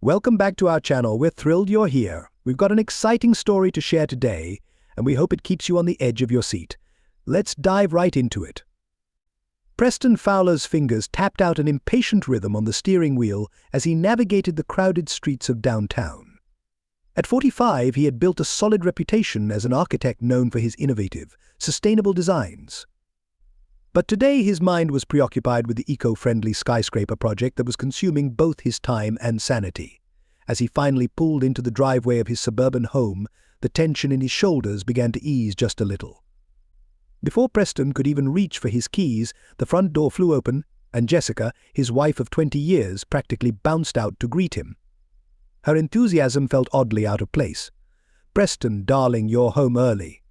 Welcome back to our channel. We're thrilled you're here. We've got an exciting story to share today, and we hope it keeps you on the edge of your seat. Let's dive right into it. Preston Fowler's fingers tapped out an impatient rhythm on the steering wheel as he navigated the crowded streets of downtown. At 45, he had built a solid reputation as an architect known for his innovative, sustainable designs. But today his mind was preoccupied with the eco-friendly skyscraper project that was consuming both his time and sanity. As he finally pulled into the driveway of his suburban home, the tension in his shoulders began to ease just a little. Before Preston could even reach for his keys, the front door flew open, and Jessica, his wife of 20 years, practically bounced out to greet him. Her enthusiasm felt oddly out of place. "Preston, darling, you're home early,"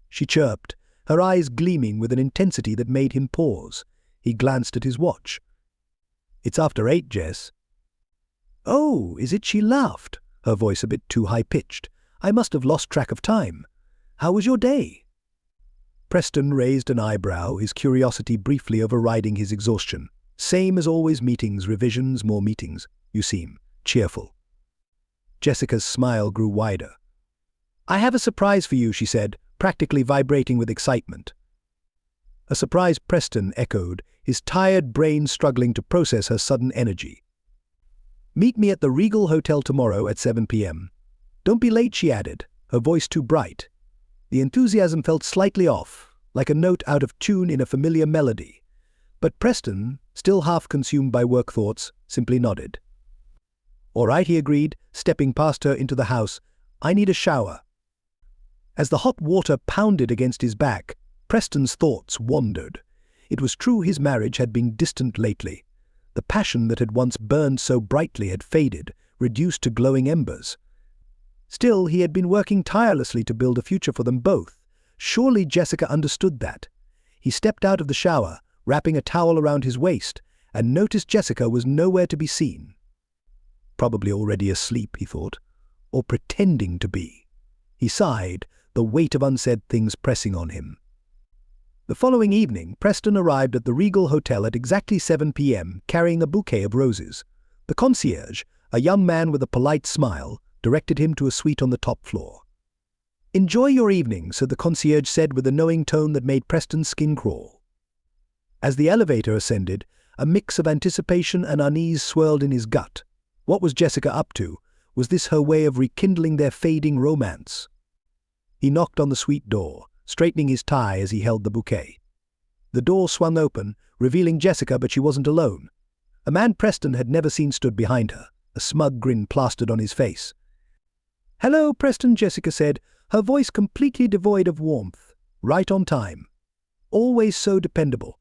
she chirped, her eyes gleaming with an intensity that made him pause. He glanced at his watch. "It's after 8, Jess." "Oh, is it?" She laughed, her voice a bit too high-pitched. "I must have lost track of time. How was your day?" Preston raised an eyebrow, his curiosity briefly overriding his exhaustion. "Same as always, meetings, revisions, more meetings. You seem cheerful." Jessica's smile grew wider. "I have a surprise for you," she said, practically vibrating with excitement. A surprise Preston echoed, his tired brain struggling to process her sudden energy. "Meet me at the Regal Hotel tomorrow at 7 p.m. Don't be late," she added, her voice too bright. The enthusiasm felt slightly off, like a note out of tune in a familiar melody. But Preston, still half consumed by work thoughts, simply nodded. "All right," he agreed, stepping past her into the house. "I need a shower." As the hot water pounded against his back, Preston's thoughts wandered. It was true his marriage had been distant lately. The passion that had once burned so brightly had faded, reduced to glowing embers. Still, he had been working tirelessly to build a future for them both. Surely Jessica understood that. He stepped out of the shower, wrapping a towel around his waist, and noticed Jessica was nowhere to be seen. Probably already asleep, he thought, or pretending to be. He sighed, the weight of unsaid things pressing on him. The following evening, Preston arrived at the Regal Hotel at exactly 7 p.m., carrying a bouquet of roses. The concierge, a young man with a polite smile, directed him to a suite on the top floor. "Enjoy your evening," so the concierge said with a knowing tone that made Preston's skin crawl. As the elevator ascended, a mix of anticipation and unease swirled in his gut. What was Jessica up to? Was this her way of rekindling their fading romance? He knocked on the suite door, straightening his tie as he held the bouquet. The door swung open, revealing Jessica, but she wasn't alone. A man Preston had never seen stood behind her, a smug grin plastered on his face. "Hello, Preston," Jessica said, her voice completely devoid of warmth. "Right on time. Always so dependable."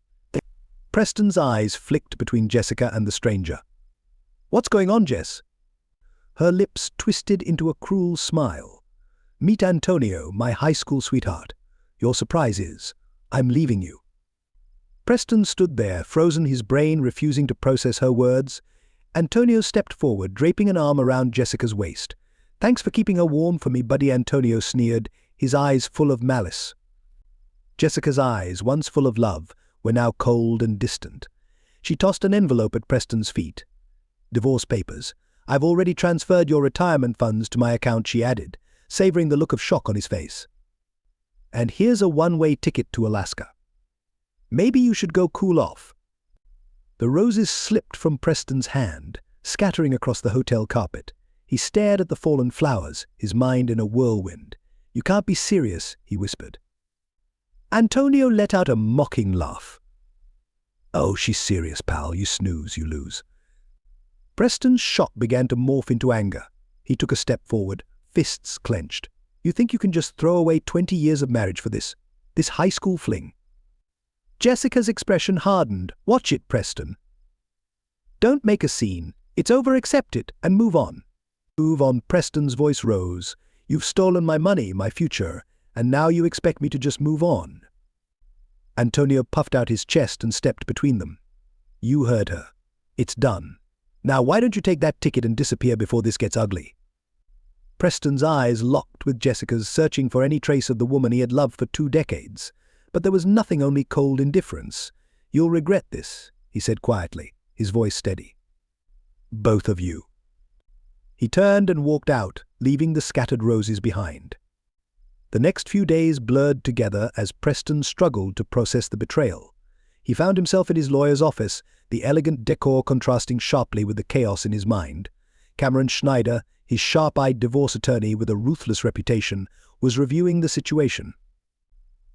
Preston's eyes flicked between Jessica and the stranger. "What's going on, Jess?" Her lips twisted into a cruel smile. "Meet Antonio, my high school sweetheart. Your surprise is, I'm leaving you." Preston stood there, frozen, his brain refusing to process her words. Antonio stepped forward, draping an arm around Jessica's waist. "Thanks for keeping her warm for me, buddy," Antonio sneered, his eyes full of malice. Jessica's eyes, once full of love, were now cold and distant. She tossed an envelope at Preston's feet. "Divorce papers. I've already transferred your retirement funds to my account," she added, savoring the look of shock on his face. "And here's a one-way ticket to Alaska. Maybe you should go cool off." The roses slipped from Preston's hand, scattering across the hotel carpet. He stared at the fallen flowers, his mind in a whirlwind. "You can't be serious," he whispered. Antonio let out a mocking laugh. "Oh, she's serious, pal. You snooze, you lose." Preston's shock began to morph into anger. He took a step forward, fists clenched. "You think you can just throw away 20 years of marriage for this high school fling?" Jessica's expression hardened. "Watch it, Preston. Don't make a scene. It's over, accept it, and move on." "Move on," Preston's voice rose. "You've stolen my money, my future, and now you expect me to just move on." Antonio puffed out his chest and stepped between them. "You heard her. It's done. Now why don't you take that ticket and disappear before this gets ugly?" Preston's eyes locked with Jessica's, searching for any trace of the woman he had loved for 2 decades. But there was nothing, only cold indifference. "You'll regret this," he said quietly, his voice steady. "Both of you." He turned and walked out, leaving the scattered roses behind. The next few days blurred together as Preston struggled to process the betrayal. He found himself in his lawyer's office, the elegant decor contrasting sharply with the chaos in his mind. Cameron Schneider, his sharp-eyed divorce attorney with a ruthless reputation, was reviewing the situation.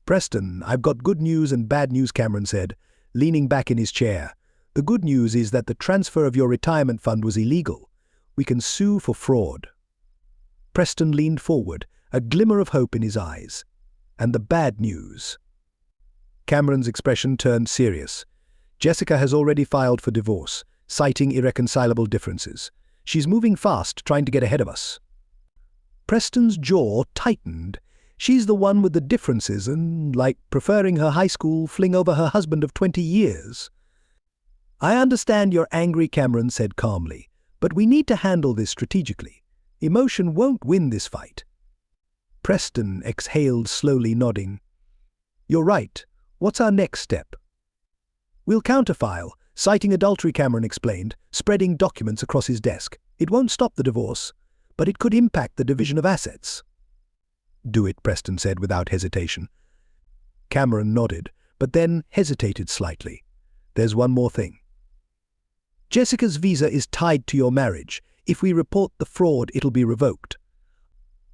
"Preston, I've got good news and bad news," Cameron said, leaning back in his chair. "The good news is that the transfer of your retirement fund was illegal. We can sue for fraud." Preston leaned forward, a glimmer of hope in his eyes. "And the bad news?" Cameron's expression turned serious. "Jessica has already filed for divorce, citing irreconcilable differences. She's moving fast, trying to get ahead of us." Preston's jaw tightened. "She's the one with the differences and, like, preferring her high school fling over her husband of 20 years. "I understand you're angry," Cameron said calmly, "but we need to handle this strategically. Emotion won't win this fight." Preston exhaled slowly, nodding. "You're right. What's our next step?" "We'll counterfile, citing adultery," Cameron explained, spreading documents across his desk. "It won't stop the divorce, but it could impact the division of assets." "Do it," Preston said without hesitation. Cameron nodded, but then hesitated slightly. "There's one more thing. Jessica's visa is tied to your marriage. If we report the fraud, it'll be revoked."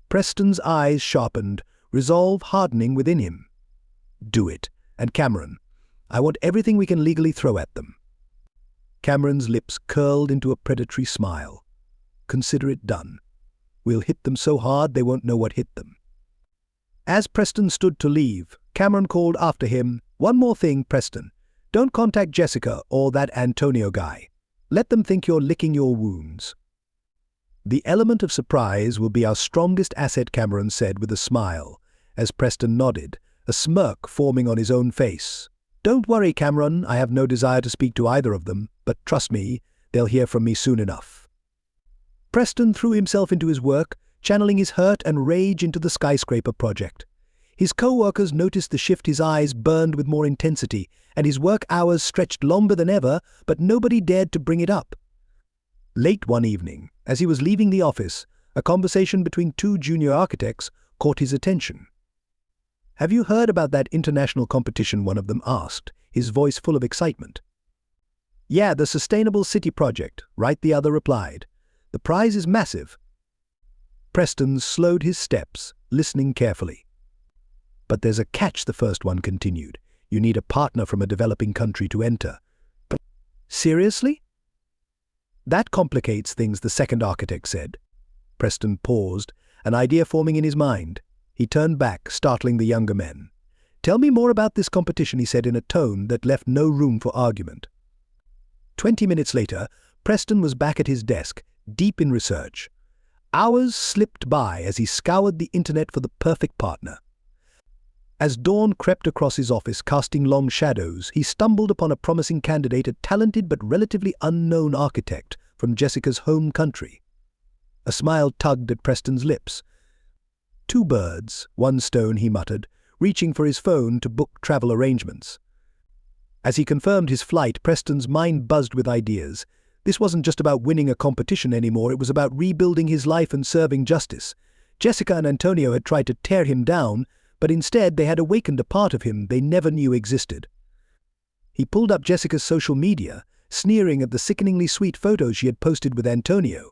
Preston's eyes sharpened, resolve hardening within him. "Do it. And Cameron, I want everything we can legally throw at them." Cameron's lips curled into a predatory smile. "Consider it done. We'll hit them so hard they won't know what hit them." As Preston stood to leave, Cameron called after him, "One more thing, Preston. Don't contact Jessica or that Antonio guy. Let them think you're licking your wounds." "The element of surprise will be our strongest asset," Cameron said with a smile, as Preston nodded, a smirk forming on his own face. "Don't worry, Cameron, I have no desire to speak to either of them, but trust me, they'll hear from me soon enough." Preston threw himself into his work, channeling his hurt and rage into the skyscraper project. His co-workers noticed the shift. His eyes burned with more intensity, and his work hours stretched longer than ever, but nobody dared to bring it up. Late one evening, as he was leaving the office, a conversation between two junior architects caught his attention. "Have you heard about that international competition?" one of them asked, his voice full of excitement. "Yeah, the Sustainable City Project," right, the other replied. "The prize is massive." Preston slowed his steps, listening carefully. "But there's a catch," the first one continued. "You need a partner from a developing country to enter." "Seriously?" "That complicates things," the second architect said. Preston paused, an idea forming in his mind. He turned back, startling the younger men. "Tell me more about this competition," he said in a tone that left no room for argument. 20 minutes later, Preston was back at his desk, deep in research. Hours slipped by as he scoured the internet for the perfect partner. As dawn crept across his office, casting long shadows, he stumbled upon a promising candidate, a talented but relatively unknown architect from Jessica's home country. A smile tugged at Preston's lips. "Two birds, one stone," he muttered, reaching for his phone to book travel arrangements. As he confirmed his flight, Preston's mind buzzed with ideas. This wasn't just about winning a competition anymore, it was about rebuilding his life and serving justice. Jessica and Antonio had tried to tear him down, but instead they had awakened a part of him they never knew existed. He pulled up Jessica's social media, sneering at the sickeningly sweet photos she had posted with Antonio.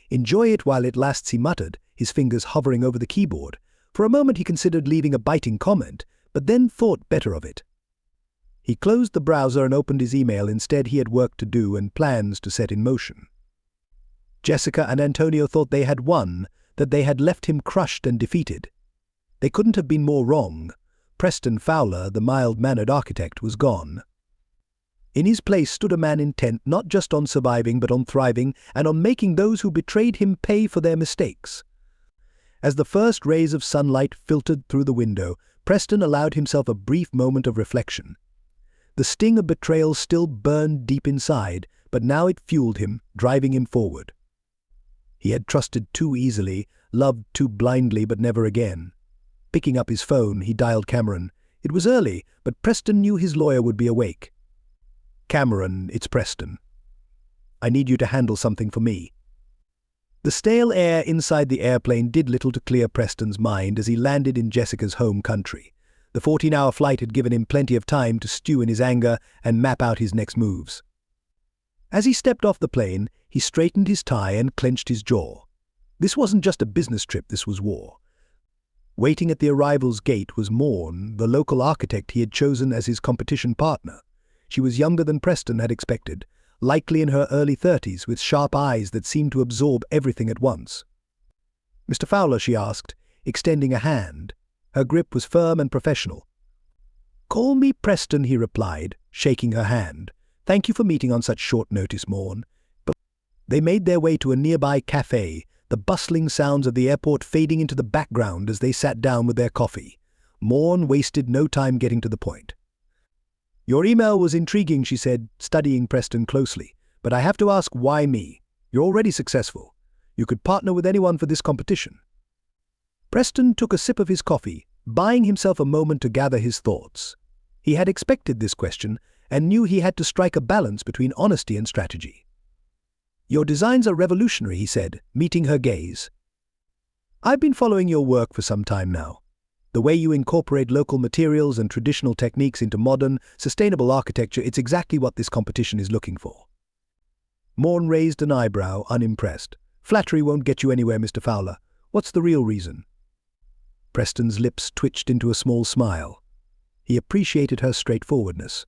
"Enjoy it while it lasts," he muttered, his fingers hovering over the keyboard. For a moment he considered leaving a biting comment, but then thought better of it. He closed the browser and opened his email. Instead, he had work to do and plans to set in motion. Jessica and Antonio thought they had won, that they had left him crushed and defeated. They couldn't have been more wrong. Preston Fowler, the mild-mannered architect, was gone. In his place stood a man intent not just on surviving but on thriving and on making those who betrayed him pay for their mistakes. As the first rays of sunlight filtered through the window, Preston allowed himself a brief moment of reflection. The sting of betrayal still burned deep inside, but now it fueled him, driving him forward. He had trusted too easily, loved too blindly, but never again. Picking up his phone, he dialed Cameron. It was early, but Preston knew his lawyer would be awake. "Cameron, it's Preston. I need you to handle something for me." The stale air inside the airplane did little to clear Preston's mind as he landed in Jessica's home country. The 14-hour flight had given him plenty of time to stew in his anger and map out his next moves. As he stepped off the plane, he straightened his tie and clenched his jaw. This wasn't just a business trip, this was war. Waiting at the arrival's gate was Morn, the local architect he had chosen as his competition partner. She was younger than Preston had expected, likely in her early 30s, with sharp eyes that seemed to absorb everything at once. "Mr. Fowler," she asked, extending a hand. Her grip was firm and professional. "Call me Preston," he replied, shaking her hand. "Thank you for meeting on such short notice, Morn." But they made their way to a nearby cafe, the bustling sounds of the airport fading into the background as they sat down with their coffee. Morn wasted no time getting to the point. "Your email was intriguing," she said, studying Preston closely. "But I have to ask, why me? You're already successful. You could partner with anyone for this competition." Preston took a sip of his coffee, buying himself a moment to gather his thoughts. He had expected this question and knew he had to strike a balance between honesty and strategy. "Your designs are revolutionary," he said, meeting her gaze. "I've been following your work for some time now. The way you incorporate local materials and traditional techniques into modern, sustainable architecture, it's exactly what this competition is looking for." Morn raised an eyebrow, unimpressed. "Flattery won't get you anywhere, Mr. Fowler. What's the real reason?" Preston's lips twitched into a small smile. He appreciated her straightforwardness.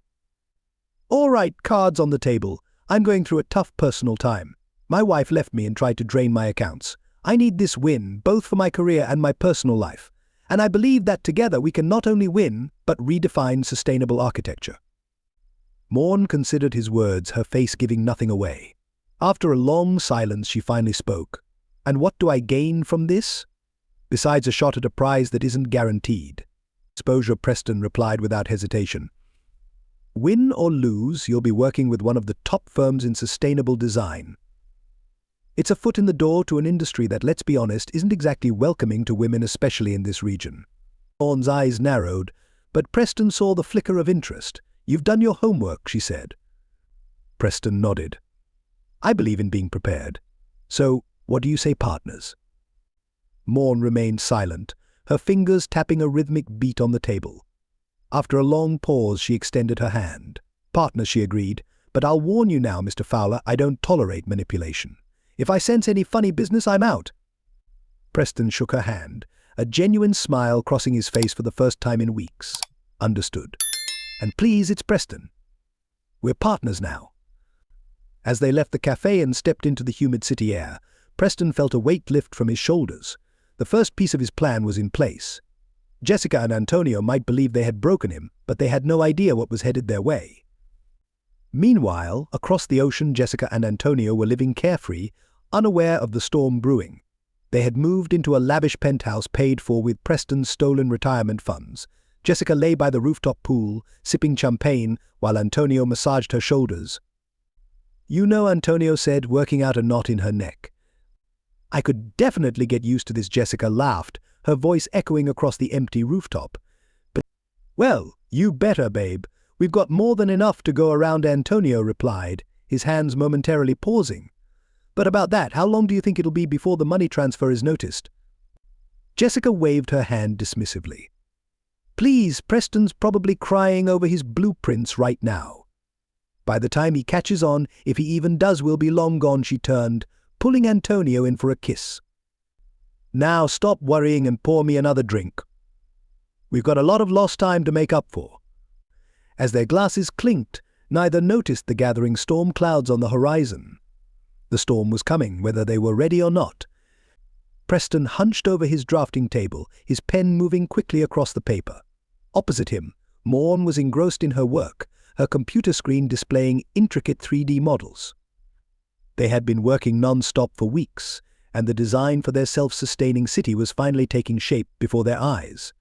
"All right, cards on the table. I'm going through a tough personal time. My wife left me and tried to drain my accounts. I need this win, both for my career and my personal life. And I believe that together we can not only win, but redefine sustainable architecture." Morn considered his words, her face giving nothing away. After a long silence, she finally spoke. "And what do I gain from this? Besides a shot at a prize that isn't guaranteed." Exposure, Preston replied without hesitation. "Win or lose, you'll be working with one of the top firms in sustainable design. It's a foot in the door to an industry that, let's be honest, isn't exactly welcoming to women, especially in this region." Morn's eyes narrowed, but Preston saw the flicker of interest. "You've done your homework," she said. Preston nodded. "I believe in being prepared. So, what do you say, partners?" Morn remained silent, her fingers tapping a rhythmic beat on the table. After a long pause, she extended her hand. "Partners," she agreed, "but I'll warn you now, Mr. Fowler, I don't tolerate manipulation. If I sense any funny business, I'm out." Preston shook her hand, a genuine smile crossing his face for the first time in weeks. "Understood. And please, it's Preston. We're partners now." As they left the cafe and stepped into the humid city air, Preston felt a weight lift from his shoulders. The first piece of his plan was in place. Jessica and Antonio might believe they had broken him, but they had no idea what was headed their way. Meanwhile, across the ocean, Jessica and Antonio were living carefree, unaware of the storm brewing. They had moved into a lavish penthouse paid for with Preston's stolen retirement funds. Jessica lay by the rooftop pool, sipping champagne, while Antonio massaged her shoulders. "You know," Antonio said, working out a knot in her neck. "I could definitely get used to this," Jessica laughed, her voice echoing across the empty rooftop. "But, well, you better, babe. We've got more than enough to go around," Antonio replied, his hands momentarily pausing. "But about that, how long do you think it'll be before the money transfer is noticed?" Jessica waved her hand dismissively. "Please, Preston's probably crying over his blueprints right now. By the time he catches on, if he even does, we'll be long gone," she turned, pulling Antonio in for a kiss. "Now stop worrying and pour me another drink. We've got a lot of lost time to make up for." As their glasses clinked, neither noticed the gathering storm clouds on the horizon. The storm was coming, whether they were ready or not. Preston hunched over his drafting table, his pen moving quickly across the paper. Opposite him, Morn was engrossed in her work, her computer screen displaying intricate 3D models. They had been working non-stop for weeks, and the design for their self-sustaining city was finally taking shape before their eyes.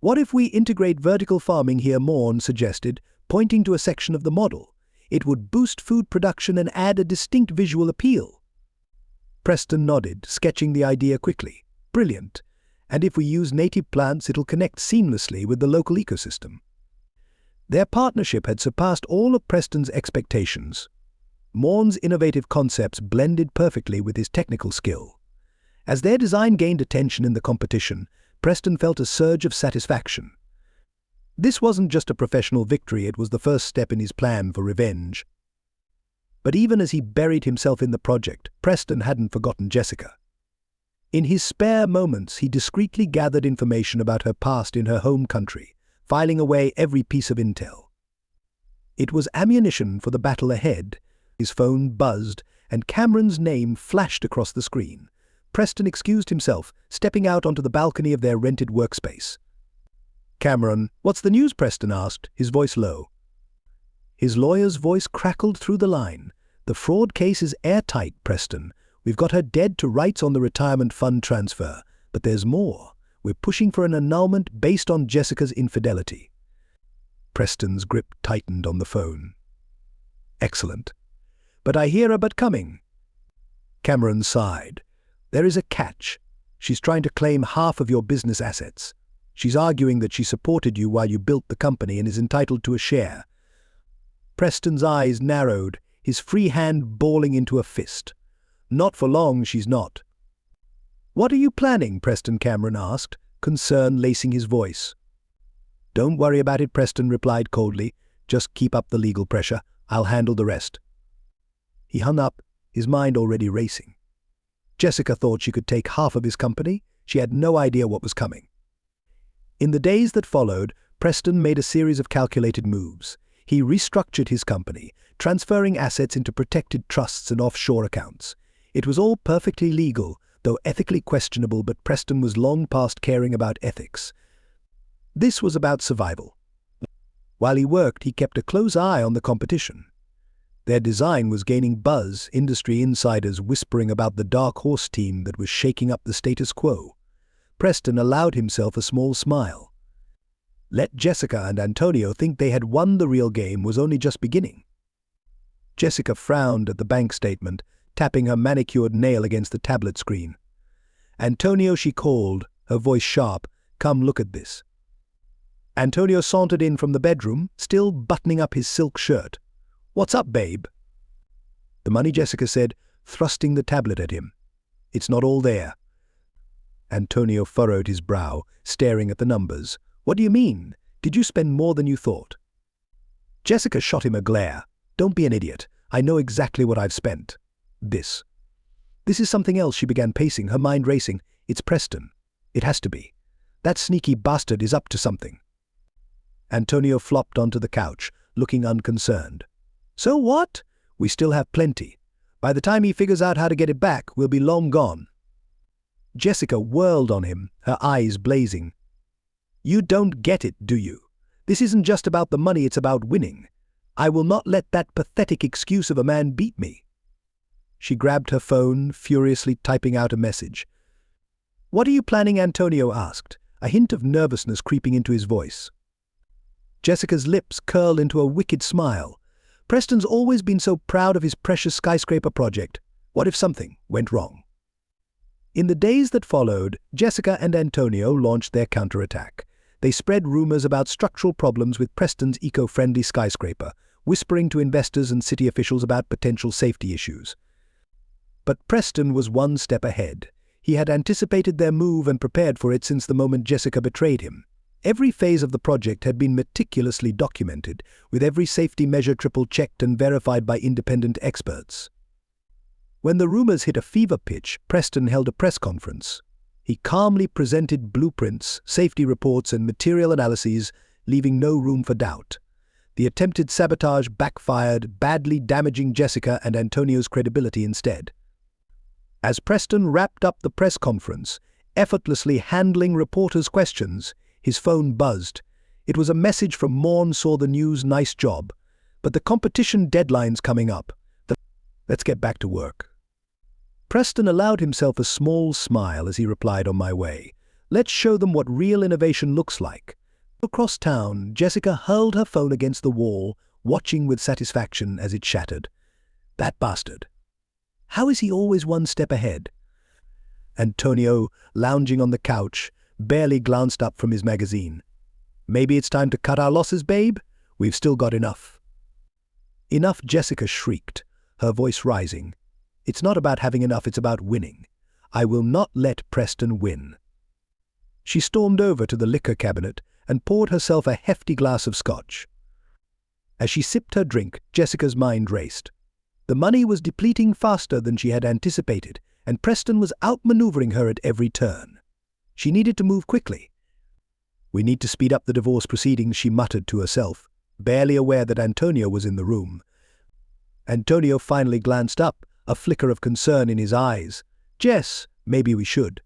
"What if we integrate vertical farming here?" Morn suggested, pointing to a section of the model. "It would boost food production and add a distinct visual appeal." Preston nodded, sketching the idea quickly. "Brilliant. And if we use native plants, it'll connect seamlessly with the local ecosystem." Their partnership had surpassed all of Preston's expectations. Morn's innovative concepts blended perfectly with his technical skill. As their design gained attention in the competition, Preston felt a surge of satisfaction. This wasn't just a professional victory, it was the first step in his plan for revenge. But even as he buried himself in the project, Preston hadn't forgotten Jessica. In his spare moments, he discreetly gathered information about her past in her home country, filing away every piece of intel. It was ammunition for the battle ahead. His phone buzzed, and Cameron's name flashed across the screen. Preston excused himself, stepping out onto the balcony of their rented workspace. "Cameron, what's the news?" Preston asked, his voice low. His lawyer's voice crackled through the line. "The fraud case is airtight, Preston. We've got her dead to rights on the retirement fund transfer. But there's more. We're pushing for an annulment based on Jessica's infidelity." Preston's grip tightened on the phone. "Excellent. But I hear her but coming." Cameron sighed. "There is a catch. She's trying to claim half of your business assets. She's arguing that she supported you while you built the company and is entitled to a share." Preston's eyes narrowed, his free hand balling into a fist. "Not for long, she's not." "What are you planning?" Preston Cameron asked, concern lacing his voice. "Don't worry about it," Preston replied coldly. "Just keep up the legal pressure. I'll handle the rest." He hung up, his mind already racing. Jessica thought she could take half of his company. She had no idea what was coming. In the days that followed, Preston made a series of calculated moves. He restructured his company, transferring assets into protected trusts and offshore accounts. It was all perfectly legal, though ethically questionable, but Preston was long past caring about ethics. This was about survival. While he worked, he kept a close eye on the competition. Their design was gaining buzz, industry insiders whispering about the dark horse team that was shaking up the status quo. Preston allowed himself a small smile. Let Jessica and Antonio think they had won the real game was only just beginning. Jessica frowned at the bank statement, tapping her manicured nail against the tablet screen. "Antonio," she called, her voice sharp, "come look at this." Antonio sauntered in from the bedroom, still buttoning up his silk shirt. "What's up, babe?" "The money," Jessica said, thrusting the tablet at him. "It's not all there." Antonio furrowed his brow, staring at the numbers. "What do you mean? Did you spend more than you thought?" Jessica shot him a glare. "Don't be an idiot. I know exactly what I've spent. This is something else." She began pacing, her mind racing. "It's Preston. It has to be. That sneaky bastard is up to something." Antonio flopped onto the couch, looking unconcerned. "So what? We still have plenty. By the time he figures out how to get it back, we'll be long gone." Jessica whirled on him, her eyes blazing. "You don't get it, do you? This isn't just about the money, it's about winning. I will not let that pathetic excuse of a man beat me." She grabbed her phone, furiously typing out a message. "What are you planning?" Antonio asked, a hint of nervousness creeping into his voice. Jessica's lips curled into a wicked smile. Preston's always been so proud of his precious skyscraper project. What if something went wrong? In the days that followed, Jessica and Antonio launched their counterattack. They spread rumors about structural problems with Preston's eco-friendly skyscraper, whispering to investors and city officials about potential safety issues. But Preston was one step ahead. He had anticipated their move and prepared for it since the moment Jessica betrayed him. Every phase of the project had been meticulously documented, with every safety measure triple-checked and verified by independent experts. When the rumors hit a fever pitch, Preston held a press conference. He calmly presented blueprints, safety reports, and material analyses, leaving no room for doubt. The attempted sabotage backfired, badly damaging Jessica and Antonio's credibility instead. As Preston wrapped up the press conference, effortlessly handling reporters' questions, his phone buzzed. It was a message from Morn. "Saw the news, nice job. But the competition deadline's coming up. Let's get back to work." Preston allowed himself a small smile as he replied, "On my way. Let's show them what real innovation looks like." Across town, Jessica hurled her phone against the wall, watching with satisfaction as it shattered. That bastard. How is he always one step ahead? Antonio, lounging on the couch, barely glanced up from his magazine. "Maybe it's time to cut our losses, babe? We've still got enough." "Enough," Jessica shrieked. her voice rising. "It's not about having enough, it's about winning. I will not let Preston win." She stormed over to the liquor cabinet and poured herself a hefty glass of scotch. As she sipped her drink, Jessica's mind raced. The money was depleting faster than she had anticipated, and Preston was outmaneuvering her at every turn. She needed to move quickly. "We need to speed up the divorce proceedings," she muttered to herself, barely aware that Antonio was in the room. Antonio finally glanced up, a flicker of concern in his eyes. "Jess, maybe we should."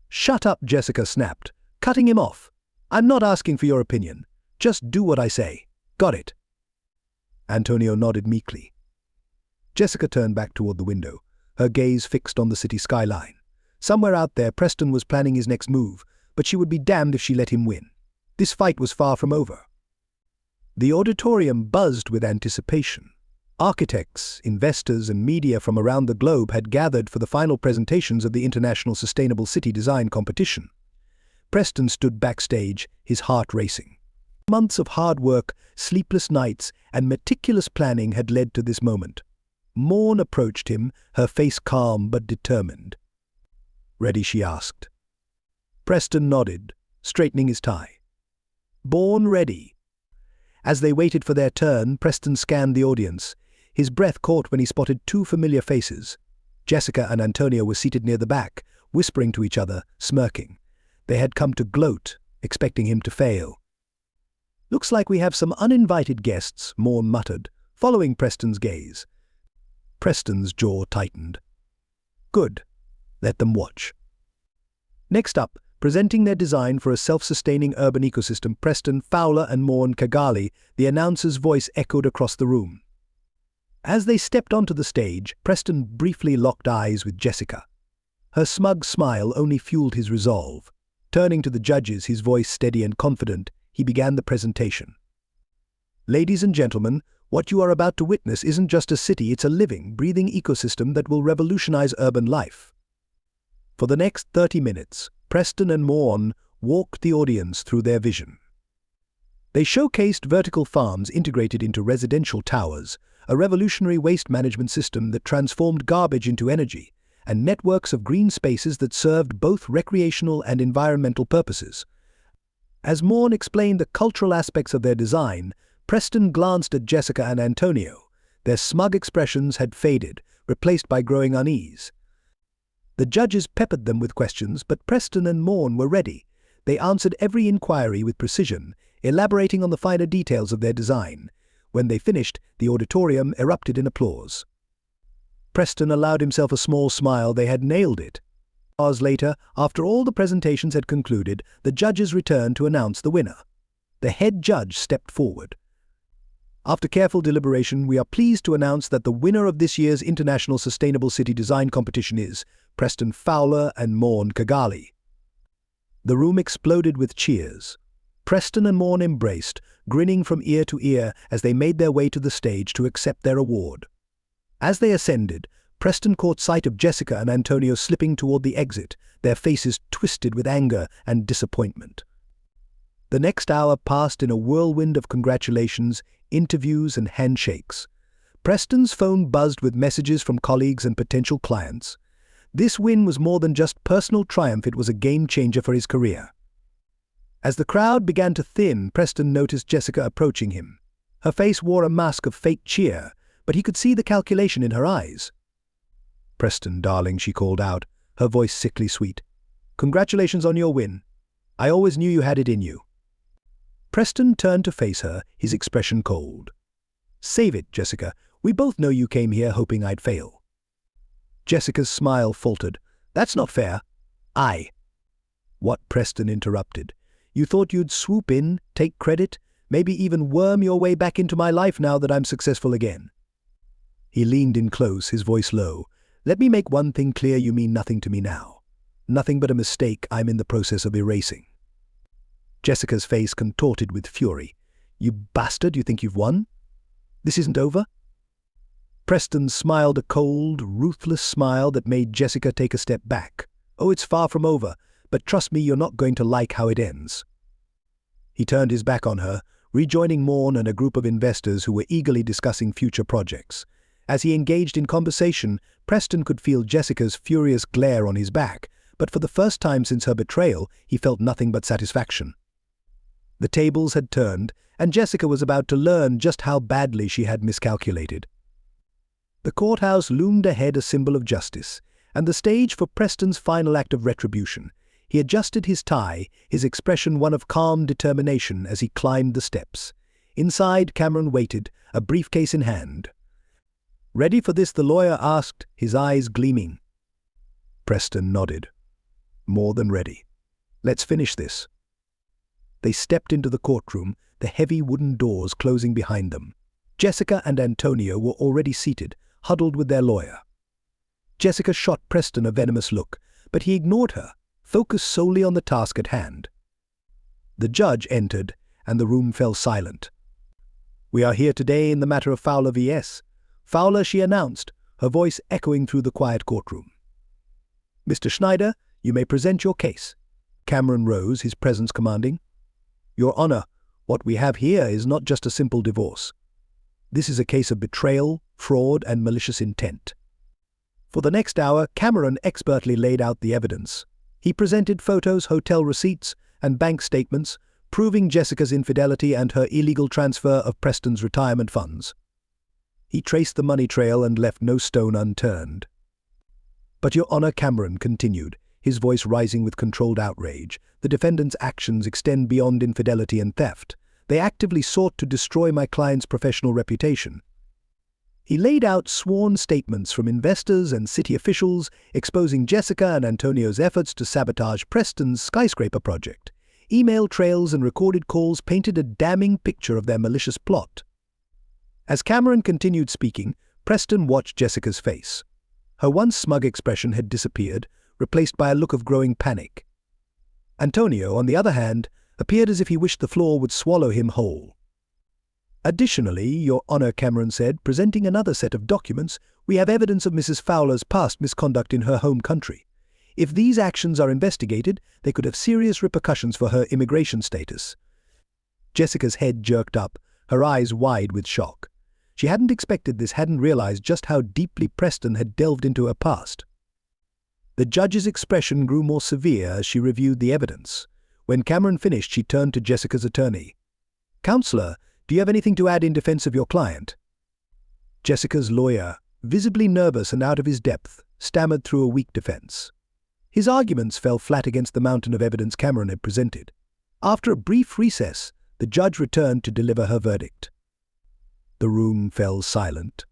"Shut up," Jessica snapped, cutting him off. "I'm not asking for your opinion. Just do what I say. Got it?" Antonio nodded meekly. Jessica turned back toward the window, her gaze fixed on the city skyline. Somewhere out there, Preston was planning his next move, but she would be damned if she let him win. This fight was far from over. The auditorium buzzed with anticipation. Architects, investors, and media from around the globe had gathered for the final presentations of the International Sustainable City Design Competition. Preston stood backstage, his heart racing. Months of hard work, sleepless nights, and meticulous planning had led to this moment. Morn approached him, her face calm but determined. "Ready?" she asked. Preston nodded, straightening his tie. "Born ready." As they waited for their turn, Preston scanned the audience. His breath caught when he spotted two familiar faces. Jessica and Antonio were seated near the back, whispering to each other, smirking. They had come to gloat, expecting him to fail. "Looks like we have some uninvited guests," Morn muttered, following Preston's gaze. Preston's jaw tightened. "Good. Let them watch." Next up, presenting their design for a self-sustaining urban ecosystem, Preston Fowler and Morn Kigali, the announcer's voice echoed across the room. As they stepped onto the stage, Preston briefly locked eyes with Jessica. Her smug smile only fueled his resolve. Turning to the judges, his voice steady and confident, he began the presentation. "Ladies and gentlemen, what you are about to witness isn't just a city, it's a living, breathing ecosystem that will revolutionize urban life." For the next 30 minutes, Preston and Morn walked the audience through their vision. They showcased vertical farms integrated into residential towers, a revolutionary waste management system that transformed garbage into energy, and networks of green spaces that served both recreational and environmental purposes. As Morn explained the cultural aspects of their design, Preston glanced at Jessica and Antonio. Their smug expressions had faded, replaced by growing unease. The judges peppered them with questions, but Preston and Morn were ready. They answered every inquiry with precision, elaborating on the finer details of their design. When they finished, the auditorium erupted in applause. Preston allowed himself a small smile. They had nailed it. Hours later, after all the presentations had concluded, the judges returned to announce the winner. The head judge stepped forward. "After careful deliberation, we are pleased to announce that the winner of this year's International Sustainable City Design Competition is Preston Fowler and Morn Kigali." The room exploded with cheers. Preston and Morn embraced, grinning from ear to ear as they made their way to the stage to accept their award. As they ascended, Preston caught sight of Jessica and Antonio slipping toward the exit, their faces twisted with anger and disappointment. The next hour passed in a whirlwind of congratulations, interviews, and handshakes. Preston's phone buzzed with messages from colleagues and potential clients. This win was more than just personal triumph, it was a game-changer for his career. As the crowd began to thin, Preston noticed Jessica approaching him. Her face wore a mask of fake cheer, but he could see the calculation in her eyes. "Preston, darling," she called out, her voice sickly sweet. "Congratulations on your win. I always knew you had it in you." Preston turned to face her, his expression cold. "Save it, Jessica. We both know you came here hoping I'd fail." Jessica's smile faltered. "That's not fair." "What?" Preston interrupted. "You thought you'd swoop in, take credit, maybe even worm your way back into my life now that I'm successful again." He leaned in close, his voice low. "Let me make one thing clear, you mean nothing to me now. Nothing but a mistake I'm in the process of erasing." Jessica's face contorted with fury. "You bastard, you think you've won? This isn't over?" Preston smiled a cold, ruthless smile that made Jessica take a step back. "Oh, it's far from over, but trust me, you're not going to like how it ends." He turned his back on her, rejoining Morn and a group of investors who were eagerly discussing future projects. As he engaged in conversation, Preston could feel Jessica's furious glare on his back, but for the first time since her betrayal, he felt nothing but satisfaction. The tables had turned, and Jessica was about to learn just how badly she had miscalculated. The courthouse loomed ahead, a symbol of justice, and the stage for Preston's final act of retribution. He adjusted his tie, his expression one of calm determination as he climbed the steps. Inside, Cameron waited, a briefcase in hand. "Ready for this?" the lawyer asked, his eyes gleaming. Preston nodded. "More than ready. Let's finish this." They stepped into the courtroom, the heavy wooden doors closing behind them. Jessica and Antonio were already seated, huddled with their lawyer. Jessica shot Preston a venomous look, but he ignored her, focused solely on the task at hand. The judge entered, and the room fell silent. "We are here today in the matter of Fowler v.S. Fowler," she announced, her voice echoing through the quiet courtroom. "Mr. Schneider, you may present your case." Cameron rose, his presence commanding. "Your Honor, what we have here is not just a simple divorce. This is a case of betrayal, fraud, and malicious intent." For the next hour, Cameron expertly laid out the evidence. He presented photos, hotel receipts, and bank statements, proving Jessica's infidelity and her illegal transfer of Preston's retirement funds. He traced the money trail and left no stone unturned. "But Your Honor," Cameron continued, his voice rising with controlled outrage, "the defendant's actions extend beyond infidelity and theft. They actively sought to destroy my client's professional reputation." He laid out sworn statements from investors and city officials exposing Jessica and Antonio's efforts to sabotage Preston's skyscraper project. Email trails and recorded calls painted a damning picture of their malicious plot. As Cameron continued speaking, Preston watched Jessica's face. Her once smug expression had disappeared, replaced by a look of growing panic. Antonio, on the other hand, appeared as if he wished the floor would swallow him whole. "Additionally, Your Honor," Cameron said, presenting another set of documents, "we have evidence of Mrs. Fowler's past misconduct in her home country. If these actions are investigated, they could have serious repercussions for her immigration status." Jessica's head jerked up, her eyes wide with shock. She hadn't expected this, hadn't realized just how deeply Preston had delved into her past. The judge's expression grew more severe as she reviewed the evidence. When Cameron finished, she turned to Jessica's attorney. "Counselor, do you have anything to add in defense of your client?" Jessica's lawyer, visibly nervous and out of his depth, stammered through a weak defense. His arguments fell flat against the mountain of evidence Cameron had presented. After a brief recess, the judge returned to deliver her verdict. The room fell silent.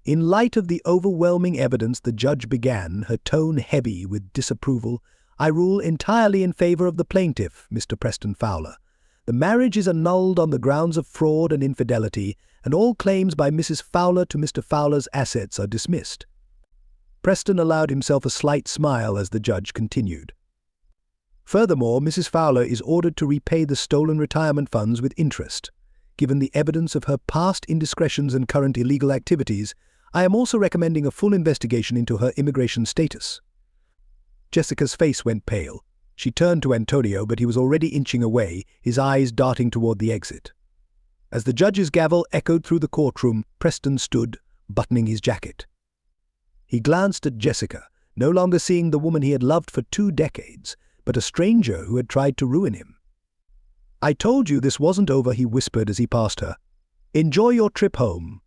In light of the overwhelming evidence, the judge began, her tone heavy with disapproval. "I rule entirely in favor of the plaintiff, Mr. Preston Fowler. The marriage is annulled on the grounds of fraud and infidelity, and all claims by Mrs. Fowler to Mr. Fowler's assets are dismissed." Preston allowed himself a slight smile as the judge continued. "Furthermore, Mrs. Fowler is ordered to repay the stolen retirement funds with interest. Given the evidence of her past indiscretions and current illegal activities, I am also recommending a full investigation into her immigration status." Jessica's face went pale. She turned to Antonio, but he was already inching away, his eyes darting toward the exit. As the judge's gavel echoed through the courtroom, Preston stood, buttoning his jacket. He glanced at Jessica, no longer seeing the woman he had loved for 2 decades, but a stranger who had tried to ruin him. "I told you this wasn't over," he whispered as he passed her. "Enjoy your trip home."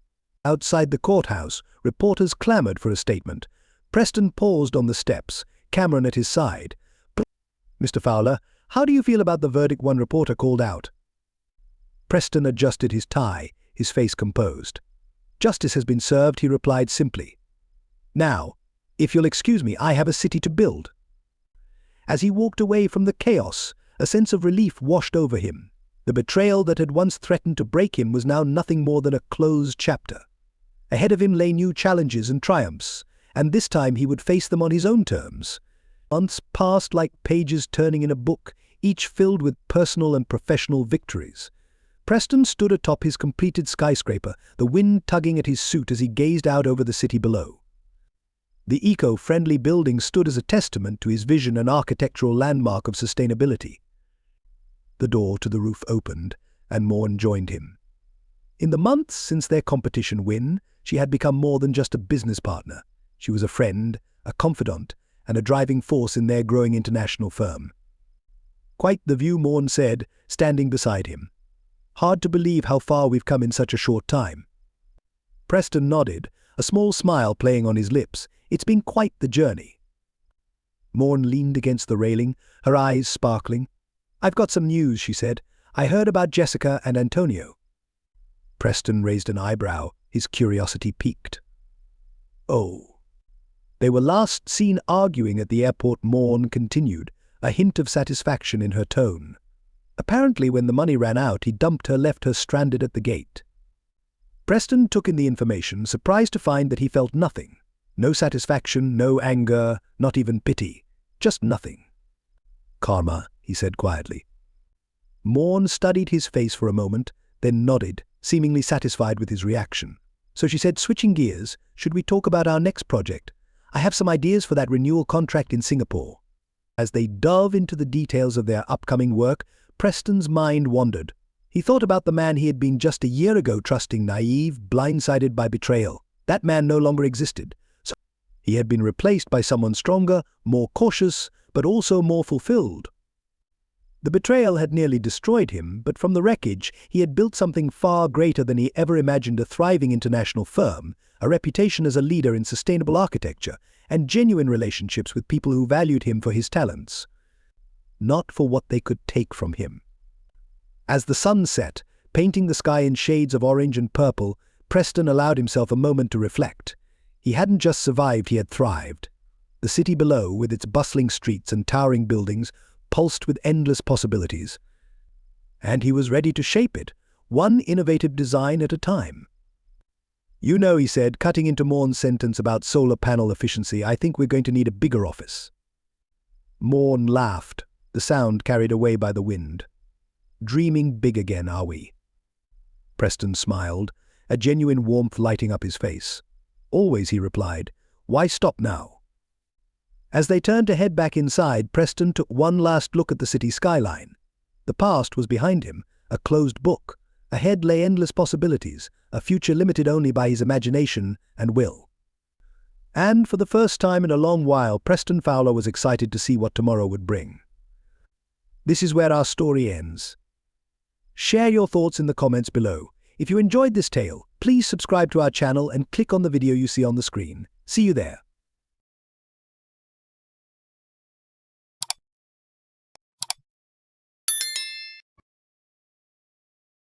Outside the courthouse, reporters clamored for a statement. Preston paused on the steps, Cameron at his side. "Mr. Fowler, how do you feel about the verdict?" one reporter called out. Preston adjusted his tie, his face composed. "Justice has been served," he replied simply. "Now, if you'll excuse me, I have a city to build." As he walked away from the chaos, a sense of relief washed over him. The betrayal that had once threatened to break him was now nothing more than a closed chapter. Ahead of him lay new challenges and triumphs, and this time he would face them on his own terms. Months passed like pages turning in a book, each filled with personal and professional victories. Preston stood atop his completed skyscraper, the wind tugging at his suit as he gazed out over the city below. The eco-friendly building stood as a testament to his vision, an architectural landmark of sustainability. The door to the roof opened, and Morn joined him. In the months since their competition win, she had become more than just a business partner. She was a friend, a confidant, and a driving force in their growing international firm. "Quite the view," Morn said, standing beside him. "Hard to believe how far we've come in such a short time." Preston nodded, a small smile playing on his lips. "It's been quite the journey." Morn leaned against the railing, her eyes sparkling. "I've got some news," she said. "I heard about Jessica and Antonio." Preston raised an eyebrow, his curiosity piqued. "Oh." "They were last seen arguing at the airport," Morn continued, a hint of satisfaction in her tone. "Apparently when the money ran out, he dumped her, left her stranded at the gate." Preston took in the information, surprised to find that he felt nothing. No satisfaction, no anger, not even pity. Just nothing. "Karma," he said quietly. Morn studied his face for a moment, then nodded, seemingly satisfied with his reaction. So she said, switching gears, "Should we talk about our next project? I have some ideas for that renewal contract in Singapore." As they dove into the details of their upcoming work, Preston's mind wandered. He thought about the man he had been just a year ago, trusting, naive, blindsided by betrayal. That man no longer existed. So he had been replaced by someone stronger, more cautious, but also more fulfilled. The betrayal had nearly destroyed him, but from the wreckage, he had built something far greater than he ever imagined: a thriving international firm, a reputation as a leader in sustainable architecture, and genuine relationships with people who valued him for his talents, not for what they could take from him. As the sun set, painting the sky in shades of orange and purple, Preston allowed himself a moment to reflect. He hadn't just survived, he had thrived. The city below, with its bustling streets and towering buildings, pulsed with endless possibilities. And he was ready to shape it, one innovative design at a time. "You know," he said, cutting into Morn's sentence about solar panel efficiency, "I think we're going to need a bigger office." Morn laughed, the sound carried away by the wind. "Dreaming big again, are we?" Preston smiled, a genuine warmth lighting up his face. "Always," he replied. "Why stop now?" As they turned to head back inside, Preston took one last look at the city skyline. The past was behind him, a closed book. Ahead lay endless possibilities, a future limited only by his imagination and will. And for the first time in a long while, Preston Fowler was excited to see what tomorrow would bring. This is where our story ends. Share your thoughts in the comments below. If you enjoyed this tale, please subscribe to our channel and click on the video you see on the screen. See you there.